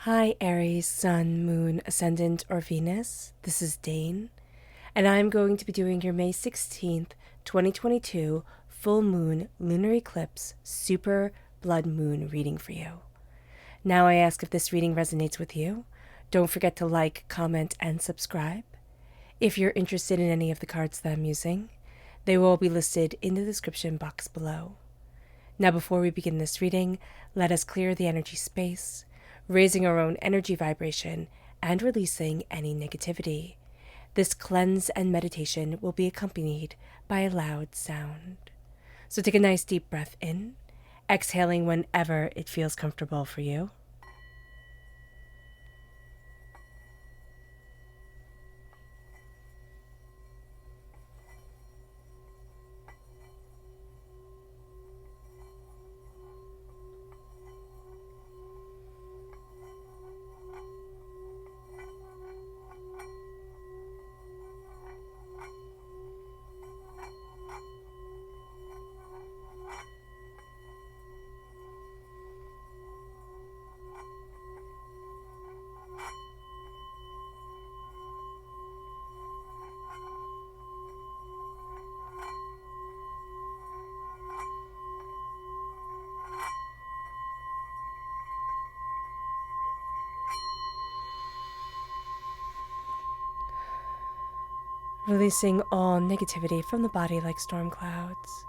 Hi, Aries, Sun, Moon, Ascendant, or Venus. This is Dane, and I'm going to be doing your May 16th, 2022 full moon lunar eclipse super blood moon reading for you. Now, I ask if this reading resonates with you. Don't forget to like, comment, and subscribe. If you're interested in any of the cards that I'm using, they will be listed in the description box below. Now, before we begin this reading, let us clear the energy space, raising our own energy vibration and releasing any negativity. This cleanse and meditation will be accompanied by a loud sound. So take a nice deep breath in, exhaling whenever it feels comfortable for you. Releasing all negativity from the body like storm clouds,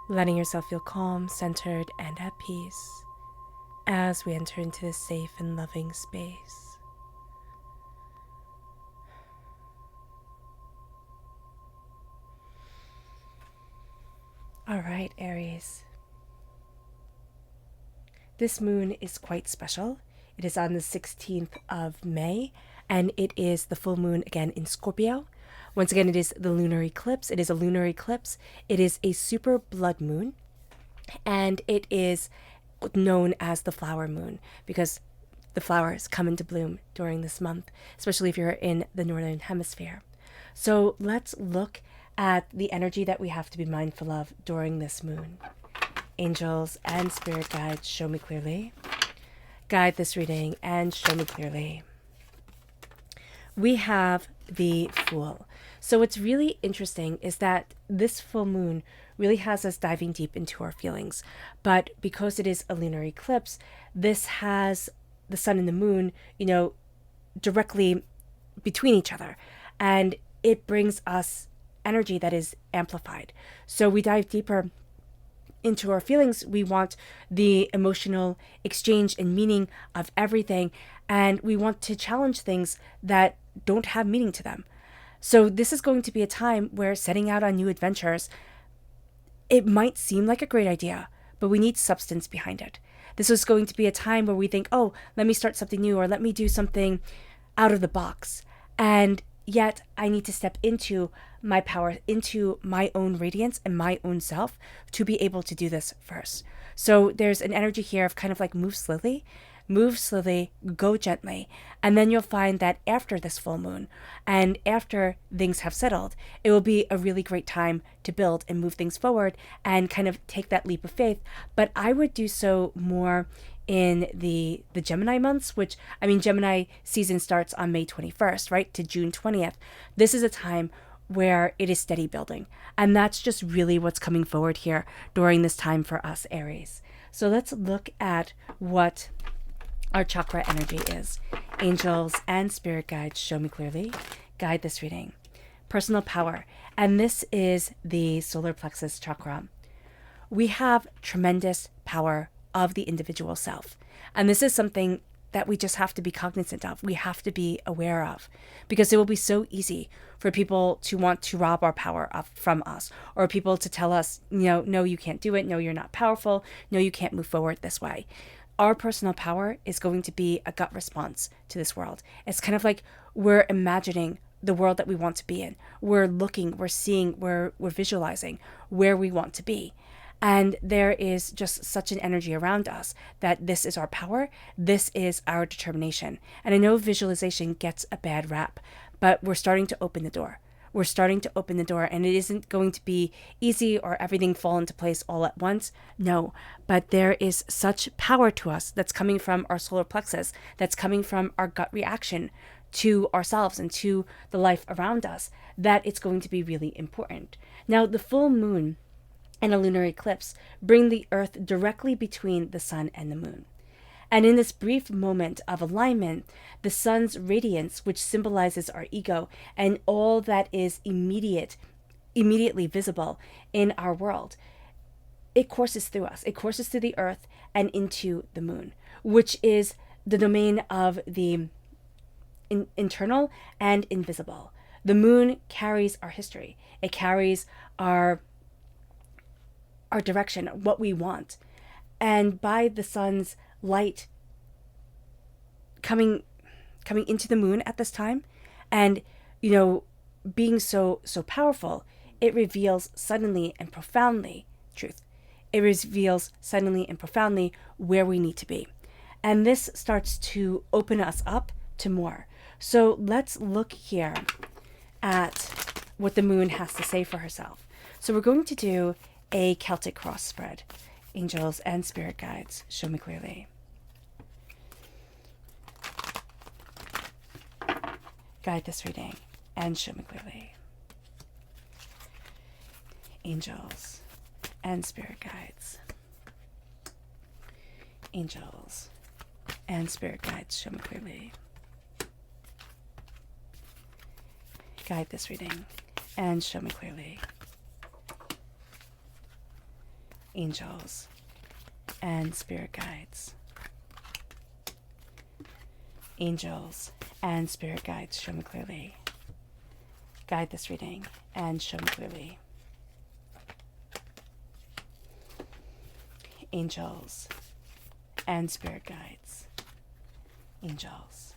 letting yourself feel calm, centered, and at peace as we enter into this safe and loving space. All right, Aries. This moon is quite special. It is on the 16th of May, and it is the full moon again in Scorpio. Once again, it is the lunar eclipse. It is a lunar eclipse. It is a super blood moon, and it is known as the flower moon because the flowers come into bloom during this month, especially if you're in the northern hemisphere. So let's look at the energy that we have to be mindful of during this moon. Angels and spirit guides, show me clearly. Guide this reading and show me clearly. We have the Fool. So what's really interesting is that this full moon really has us diving deep into our feelings. But because it is a lunar eclipse, this has the sun and the moon, directly between each other. And it brings us energy that is amplified. So we dive deeper into our feelings. We want the emotional exchange and meaning of everything. And we want to challenge things that don't have meaning to them. So this is going to be a time where setting out on new adventures, it might seem like a great idea, but we need substance behind it. This is going to be a time where we think, oh, let me start something new, or let me do something out of the box. And yet I need to step into my power, into my own radiance and my own self to be able to do this first. So there's an energy here of kind of like move slowly, go gently. And then you'll find that after this full moon and after things have settled, it will be a really great time to build and move things forward and kind of take that leap of faith. But I would do so more in the Gemini months, which, Gemini season starts on May 21st, right, to June 20th. This is a time where it is steady building. And that's just really what's coming forward here during this time for us, Aries. So let's look at what our chakra energy is. Angels and spirit guides, show me clearly. Guide this reading. Personal power. And this is the solar plexus chakra. We have tremendous power of the individual self. And this is something that we just have to be cognizant of. We have to be aware of, because it will be so easy for people to want to rob our power from us, or people to tell us, no, you can't do it. No, you're not powerful. No, you can't move forward this way. Our personal power is going to be a gut response to this world. It's kind of like we're imagining the world that we want to be in. We're looking, we're seeing, we're visualizing where we want to be. And there is just such an energy around us that this is our power. This is our determination. And I know visualization gets a bad rap, but we're starting to open the door. we're starting to open the door, and it isn't going to be easy or everything fall into place all at once. No, but there is such power to us that's coming from our solar plexus, that's coming from our gut reaction to ourselves and to the life around us, that it's going to be really important. Now, the full moon and a lunar eclipse bring the earth directly between the sun and the moon. And in this brief moment of alignment, the sun's radiance, which symbolizes our ego and all that is immediately visible in our world, it courses through us. It courses through the earth and into the moon, which is the domain of the internal and invisible. The moon carries our history. It carries our direction, what we want. And by the sun's light coming into the moon at this time, and being so powerful, it reveals suddenly and profoundly truth. It reveals suddenly and profoundly where we need to be. And this starts to open us up to more. So let's look here at what the moon has to say for herself. So we're going to do a Celtic cross spread. Angels and spirit guides, show me clearly. Guide this reading and show me clearly. Angels and spirit guides. Angels and spirit guides, show me clearly. Guide this reading and show me clearly. Angels and spirit guides. Angels and spirit guides, show me clearly. Guide this reading and show me clearly. Angels and spirit guides. Angels.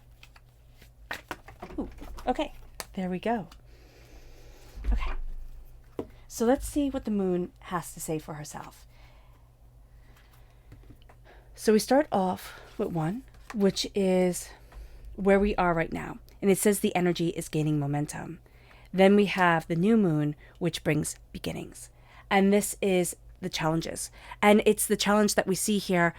Ooh, okay, there we go. Okay. So let's see what the moon has to say for herself. So we start off with one, which is where we are right now. And it says the energy is gaining momentum. Then we have the new moon, which brings beginnings. And this is the challenges. And it's the challenge that we see here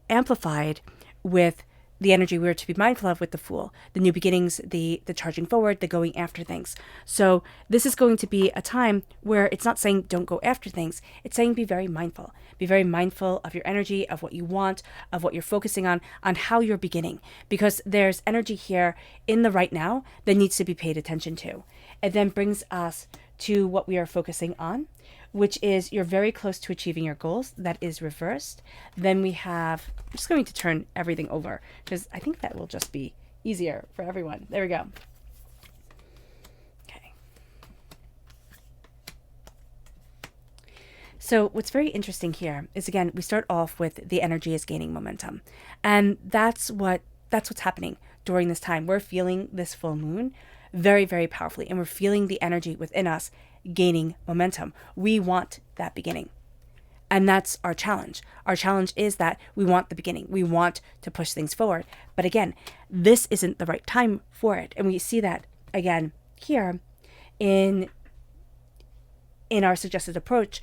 amplified with the energy we're to be mindful of with the Fool, the new beginnings, the charging forward, the going after things. So this is going to be a time where it's not saying don't go after things. It's saying be very mindful. Be very mindful of your energy, of what you want, of what you're focusing on how you're beginning. Because there's energy here in the right now that needs to be paid attention to. It then brings us to what we are focusing on, which is you're very close to achieving your goals. That is reversed. Then we have, I'm just going to turn everything over because I think that will just be easier for everyone. There we go. Okay. So what's very interesting here is, again, we start off with the energy is gaining momentum. And that's what's happening during this time. We're feeling this full moon very, very powerfully, and we're feeling the energy within us gaining momentum. We want that beginning. And that's our challenge. Our challenge is that we want the beginning. We want to push things forward. But again, this isn't the right time for it. And we see that again here in our suggested approach,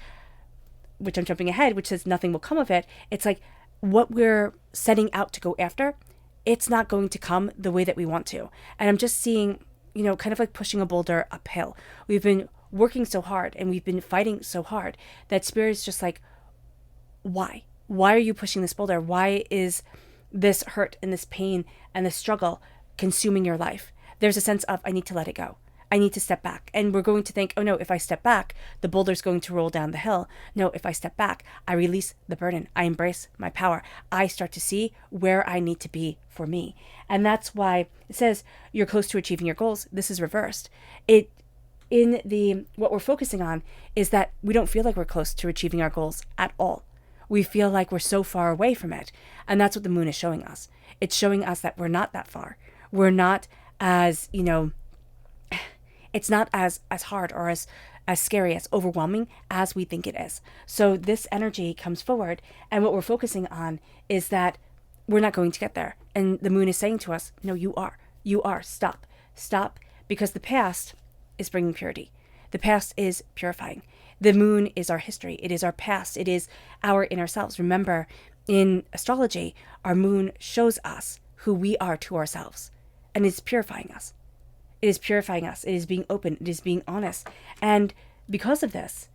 which I'm jumping ahead, which says nothing will come of it. It's like what we're setting out to go after, it's not going to come the way that we want to. And I'm just seeing, kind of like pushing a boulder uphill. We've been working so hard and we've been fighting so hard that Spirit is just like, why? Why are you pushing this boulder? Why is this hurt and this pain and this struggle consuming your life? There's a sense of, I need to let it go. I need to step back. And we're going to think, oh no, if I step back, the boulder's going to roll down the hill. No, if I step back, I release the burden. I embrace my power. I start to see where I need to be for me. And that's why it says you're close to achieving your goals. This is reversed. What we're focusing on is that we don't feel like we're close to achieving our goals at all. We feel like we're so far away from it. And that's what the moon is showing us. It's showing us that we're not that far. We're not as, it's not as hard or as scary, as overwhelming as we think it is. So this energy comes forward, and what we're focusing on is that we're not going to get there. And the moon is saying to us, no, you are. Stop, because the past is bringing purity. The past is purifying. The moon is our history. It is our past. It is our inner selves. Remember, in astrology, our moon shows us who we are to ourselves, and it's purifying us. It is purifying us. It is being open. It is being honest. And because of this,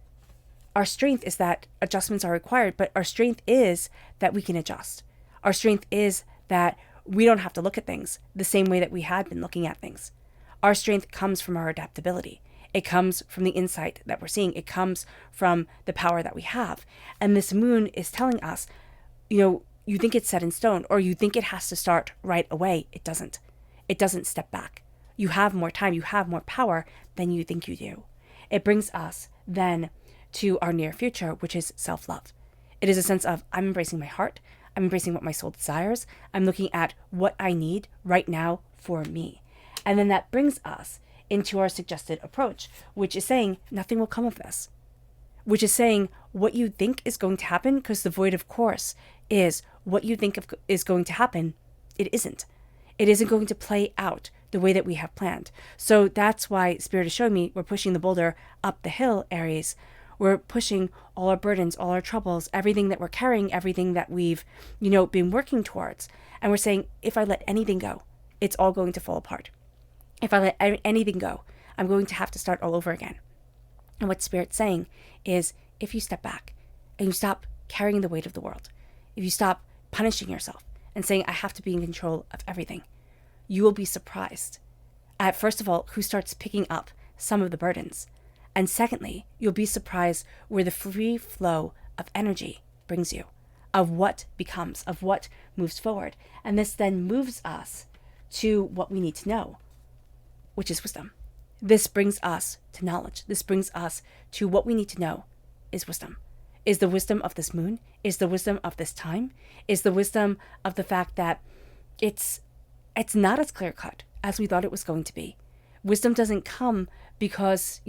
our strength is that adjustments are required, but our strength is that we can adjust. Our strength is that we don't have to look at things the same way that we had been looking at things. Our strength comes from our adaptability. It comes from the insight that we're seeing. It comes from the power that we have. And this moon is telling us, you think it's set in stone, or you think it has to start right away. It doesn't. It doesn't step back. You have more time. You have more power than you think you do. It brings us then to our near future, which is self-love. It is a sense of, I'm embracing my heart. I'm embracing what my soul desires. I'm looking at what I need right now for me. And then that brings us into our suggested approach, which is saying nothing will come of this. Which is saying what you think is going to happen, because the void of course is what you think is going to happen. It isn't. It isn't going to play out the way that we have planned. So that's why Spirit is showing me we're pushing the boulder up the hill, Aries. We're pushing all our burdens, all our troubles, everything that we're carrying, everything that we've, been working towards. And we're saying, if I let anything go, it's all going to fall apart. If I let anything go, I'm going to have to start all over again. And what Spirit's saying is, if you step back and you stop carrying the weight of the world, if you stop punishing yourself and saying, I have to be in control of everything, you will be surprised at, first of all, who starts picking up some of the burdens. And secondly, you'll be surprised where the free flow of energy brings you, of what becomes, of what moves forward. And this then moves us to what we need to know, which is wisdom. This brings us to knowledge. This brings us to what we need to know is wisdom. Is the wisdom of this moon? Is the wisdom of this time? Is the wisdom of the fact that it's not as clear-cut as we thought it was going to be. Wisdom doesn't come because,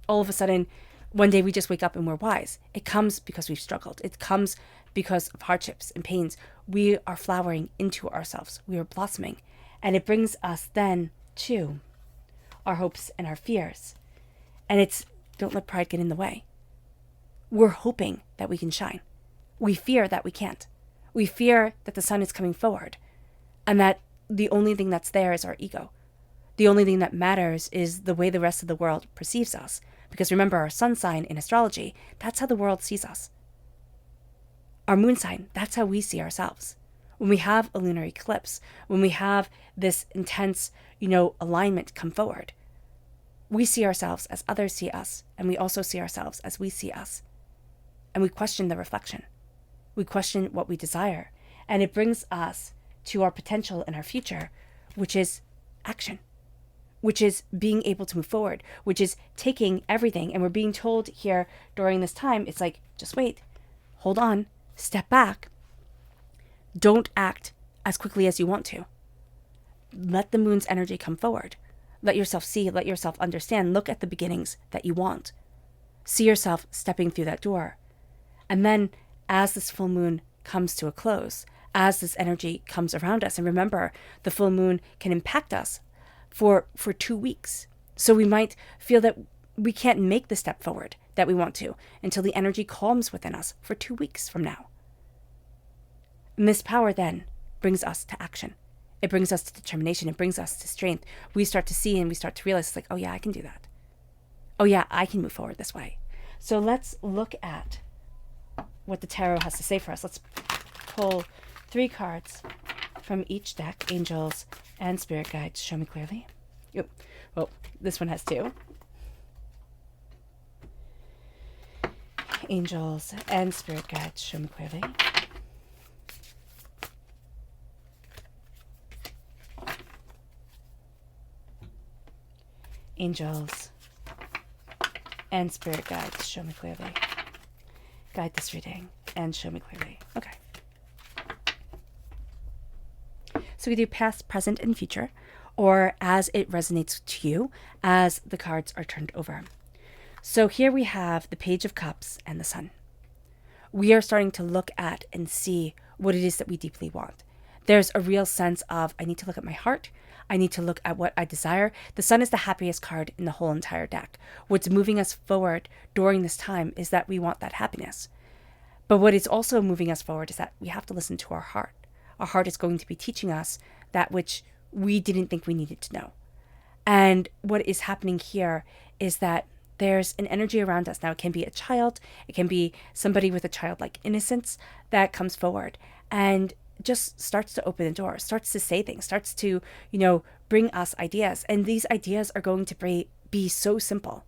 all of a sudden, one day we just wake up and we're wise. It comes because we've struggled. It comes because of hardships and pains. We are flowering into ourselves. We are blossoming. And it brings us then to our hopes and our fears. And it's, don't let pride get in the way. We're hoping that we can shine. We fear that we can't. We fear that the sun is coming forward and that the only thing that's there is our ego. The only thing that matters is the way the rest of the world perceives us. Because remember, our sun sign in astrology, that's how the world sees us. Our moon sign, that's how we see ourselves. When we have a lunar eclipse, when we have this intense, alignment come forward, we see ourselves as others see us, and we also see ourselves as we see us. And we question the reflection. We question what we desire. And it brings us to our potential and our future, which is action, which is being able to move forward, which is taking everything. And we're being told here during this time, it's like, just wait, hold on, step back. Don't act as quickly as you want to. Let the moon's energy come forward. Let yourself see, let yourself understand. Look at the beginnings that you want. See yourself stepping through that door. And then as this full moon comes to a close, as this energy comes around us, and remember, the full moon can impact us for 2 weeks. So we might feel that we can't make the step forward that we want to until the energy calms within us for 2 weeks from now. And this power then brings us to action. It brings us to determination. It brings us to strength. We start to see and we start to realize, it's like, oh yeah, I can do that. Oh yeah, I can move forward this way. So let's look at what the tarot has to say for us. Let's pull 3 cards from each deck, angels and spirit guides. Show me clearly. Yep. Well, this one has 2. Angels and spirit guides. Show me clearly. Angels and spirit guides. Show me clearly. Guide this reading and show me clearly. Okay. So we do past, present, and future, or as it resonates to you as the cards are turned over. So here we have the Page of Cups and the Sun. We are starting to look at and see what it is that we deeply want. There's a real sense of, I need to look at my heart. I need to look at what I desire. The sun is the happiest card in the whole entire deck. What's moving us forward during this time is that we want that happiness. But what is also moving us forward is that we have to listen to our heart. Our heart is going to be teaching us that which we didn't think we needed to know. And what is happening here is that there's an energy around us. Now, it can be a child, it can be somebody with a childlike innocence that comes forward and just starts to open the door, starts to say things, starts to, bring us ideas. And these ideas are going to be so simple.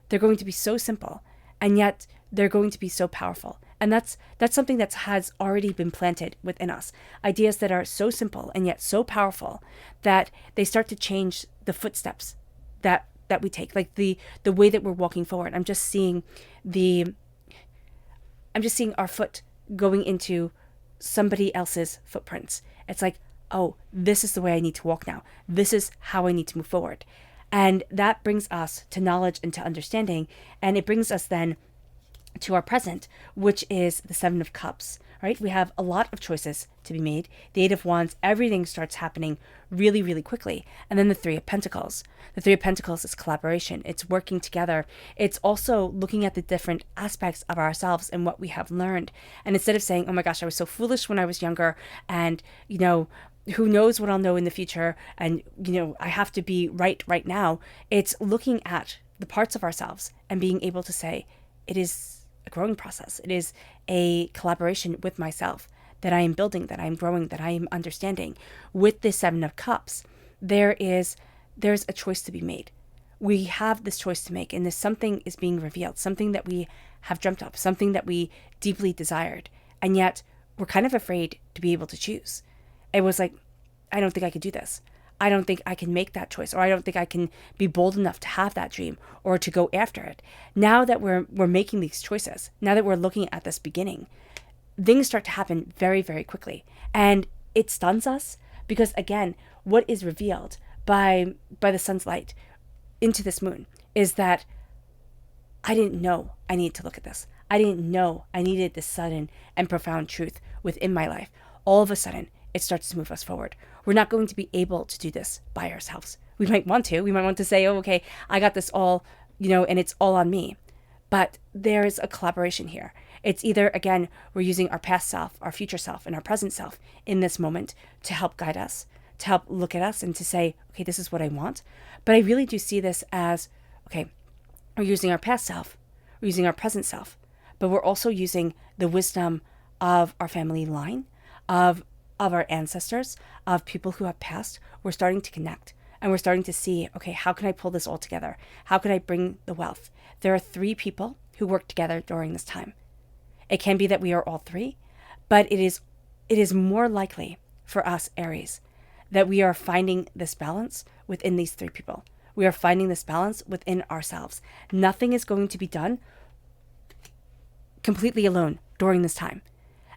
They're going to be so simple, and yet they're going to be so powerful. And that's something that has already been planted within us. Ideas that are so simple and yet so powerful that they start to change the footsteps that we take, like the way that we're walking forward. I'm just seeing our foot going into somebody else's footprints. It's like, oh, this is the way I need to walk now. This is how I need to move forward. And that brings us to knowledge and to understanding. And it brings us then to our present, which is the Seven of Cups, right? We have a lot of choices to be made. The Eight of Wands, everything starts happening really, really quickly. And then the Three of Pentacles. The Three of Pentacles is collaboration. It's working together. It's also looking at the different aspects of ourselves and what we have learned. And instead of saying, oh my gosh, I was so foolish when I was younger, and, who knows what I'll know in the future, and, I have to be right now. It's looking at the parts of ourselves and being able to say, it is a growing process. It is a collaboration with myself that I am building, that I am growing, that I am understanding. With the Seven of Cups, there's a choice to be made. We have this choice to make, and this something is being revealed, something that we have dreamt of, something that we deeply desired, and yet we're kind of afraid to be able to choose. It was like, I don't think I could do this. I don't think I can make that choice, or I don't think I can be bold enough to have that dream or to go after it. Now that we're making these choices, now that we're looking at this beginning, things start to happen very, very quickly. And it stuns us because, again, what is revealed by the sun's light into this moon is that I didn't know I needed to look at this. I didn't know I needed this sudden and profound truth within my life. All of a sudden, it starts to move us forward. We're not going to be able to do this by ourselves. We might want to. We might want to say, oh, okay, I got this all, and it's all on me. But there's a collaboration here. It's either, again, we're using our past self, our future self, and our present self in this moment to help guide us, to help look at us and to say, okay, this is what I want. But I really do see this as, okay, we're using our past self, we're using our present self, but we're also using the wisdom of our family line, of our ancestors, of people who have passed. We're starting to connect, and we're starting to see, okay, how can I pull this all together? How can I bring the wealth? There are 3 people who work together during this time. It can be that we are all 3, but it is more likely for us, Aries, that we are finding this balance within these 3 people. We are finding this balance within ourselves. Nothing is going to be done completely alone during this time.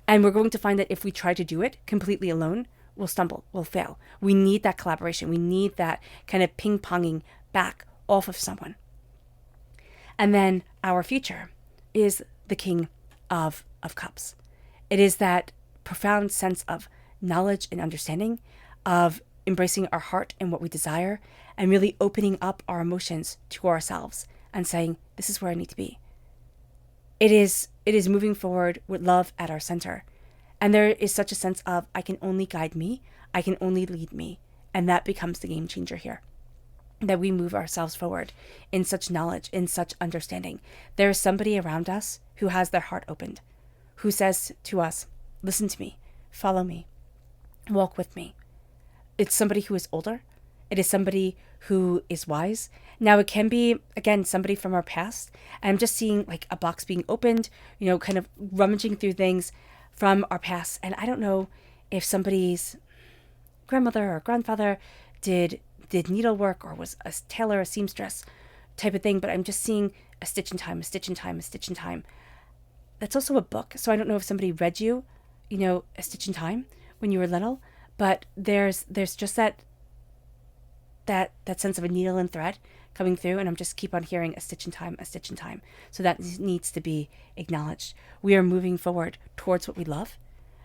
And we're going to find that if we try to do it completely alone, we'll stumble, we'll fail. We need that collaboration. We need that kind of ping-ponging back off of someone. And then our future is the King of Cups. It is that profound sense of knowledge and understanding, of embracing our heart and what we desire, and really opening up our emotions to ourselves and saying, this is where I need to be. It is moving forward with love at our center. And there is such a sense of, I can only guide me, I can only lead me. And that becomes the game changer here. That we move ourselves forward in such knowledge, in such understanding. There is somebody around us who has their heart opened, who says to us, listen to me, follow me, walk with me. It's somebody who is older. It is somebody who is wise. Now, it can be, again, somebody from our past. And I'm just seeing like a box being opened, kind of rummaging through things from our past. And I don't know if somebody's grandmother or grandfather did needlework or was a tailor, a seamstress type of thing. But I'm just seeing a stitch in time, a stitch in time, a stitch in time. That's also a book. So I don't know if somebody read you, a stitch in time when you were little. But there's just that sense of a needle and thread coming through, and I'm just keep on hearing a stitch in time, a stitch in time. So that needs to be acknowledged. We are moving forward towards what we love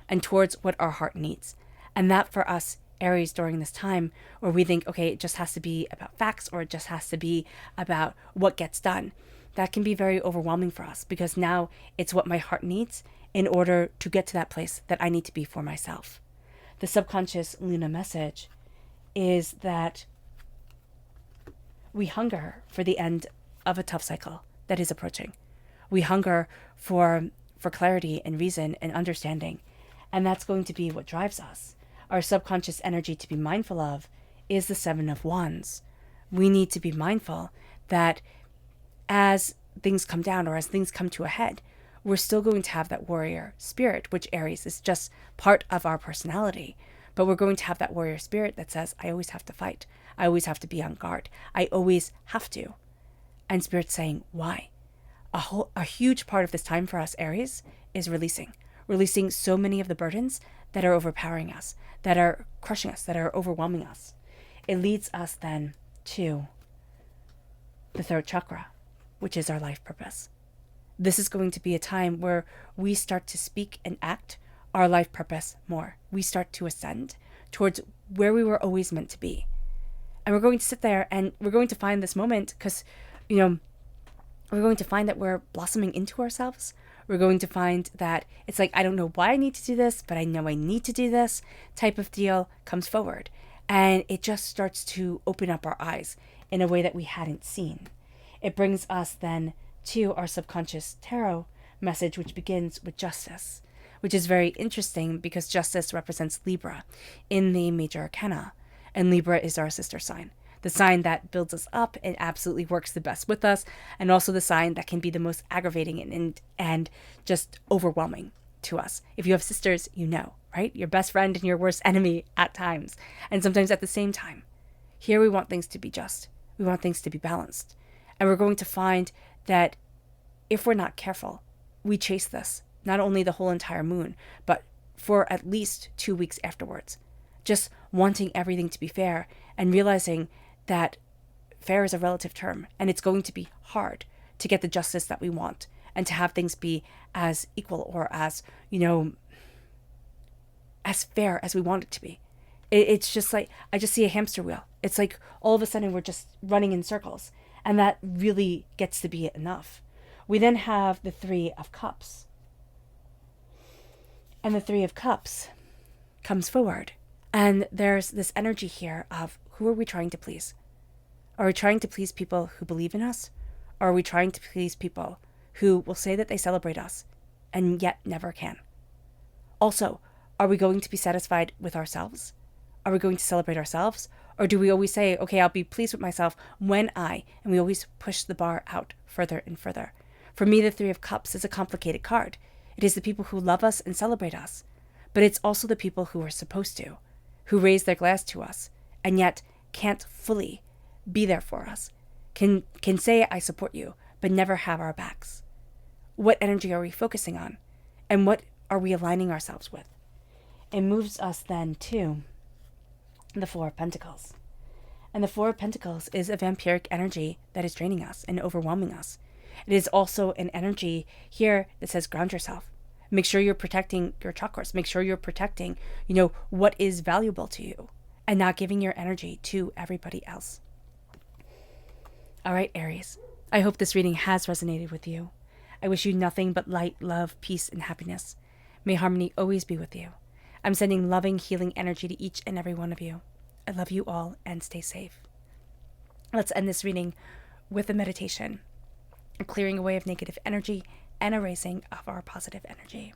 and towards what our heart needs. And that for us, Aries, during this time where we think, okay, it just has to be about facts or it just has to be about what gets done, that can be very overwhelming for us because now it's what my heart needs in order to get to that place that I need to be for myself. The subconscious Luna message is that we hunger for the end of a tough cycle that is approaching. We hunger for clarity and reason and understanding. And that's going to be what drives us. Our subconscious energy to be mindful of is the Seven of Wands. We need to be mindful that as things come down or as things come to a head, we're still going to have that warrior spirit, which Aries is just part of our personality. But we're going to have that warrior spirit that says, I always have to fight. I always have to be on guard. I always have to. And Spirit's saying, why? A huge part of this time for us, Aries, is releasing so many of the burdens that are overpowering us, that are crushing us, that are overwhelming us. It leads us then to the third chakra, which is our life purpose. This is going to be a time where we start to speak and act our life purpose more. We start to ascend towards where we were always meant to be. And we're going to sit there and we're going to find this moment because, we're going to find that we're blossoming into ourselves. We're going to find that it's like, I don't know why I need to do this, but I know I need to do this type of deal comes forward. And it just starts to open up our eyes in a way that we hadn't seen. It brings us then to our subconscious tarot message, which begins with justice, which is very interesting because justice represents Libra in the major arcana. And Libra is our sister sign, the sign that builds us up and absolutely works the best with us, and also the sign that can be the most aggravating and just overwhelming to us. If you have sisters, you know, right? Your best friend and your worst enemy at times, and sometimes at the same time. Here we want things to be just. We want things to be balanced. And we're going to find that if we're not careful, we chase this, not only the whole entire moon, but for at least 2 weeks afterwards. Just wanting everything to be fair and realizing that fair is a relative term and it's going to be hard to get the justice that we want and to have things be as equal or as, as fair as we want it to be. It's just like, I just see a hamster wheel. It's like all of a sudden we're just running in circles, and that really gets to be enough. We then have the Three of Cups. And the Three of Cups comes forward. And there's this energy here of who are we trying to please? Are we trying to please people who believe in us? Or are we trying to please people who will say that they celebrate us and yet never can? Also, are we going to be satisfied with ourselves? Are we going to celebrate ourselves? Or do we always say, okay, I'll be pleased with myself when and we always push the bar out further and further. For me, the Three of Cups is a complicated card. It is the people who love us and celebrate us, but it's also the people who are supposed to, who raise their glass to us and yet can't fully be there for us, can say, I support you, but never have our backs. What energy are we focusing on? And what are we aligning ourselves with? It moves us then to the Four of Pentacles. And the Four of Pentacles is a vampiric energy that is draining us and overwhelming us. It is also an energy here that says ground yourself. Make sure you're protecting your chakras. Make sure you're protecting, what is valuable to you and not giving your energy to everybody else. All right, Aries, I hope this reading has resonated with you. I wish you nothing but light, love, peace, and happiness. May harmony always be with you. I'm sending loving, healing energy to each and every one of you. I love you all and stay safe. Let's end this reading with a meditation, a clearing away of negative energy and erasing of our positive energy.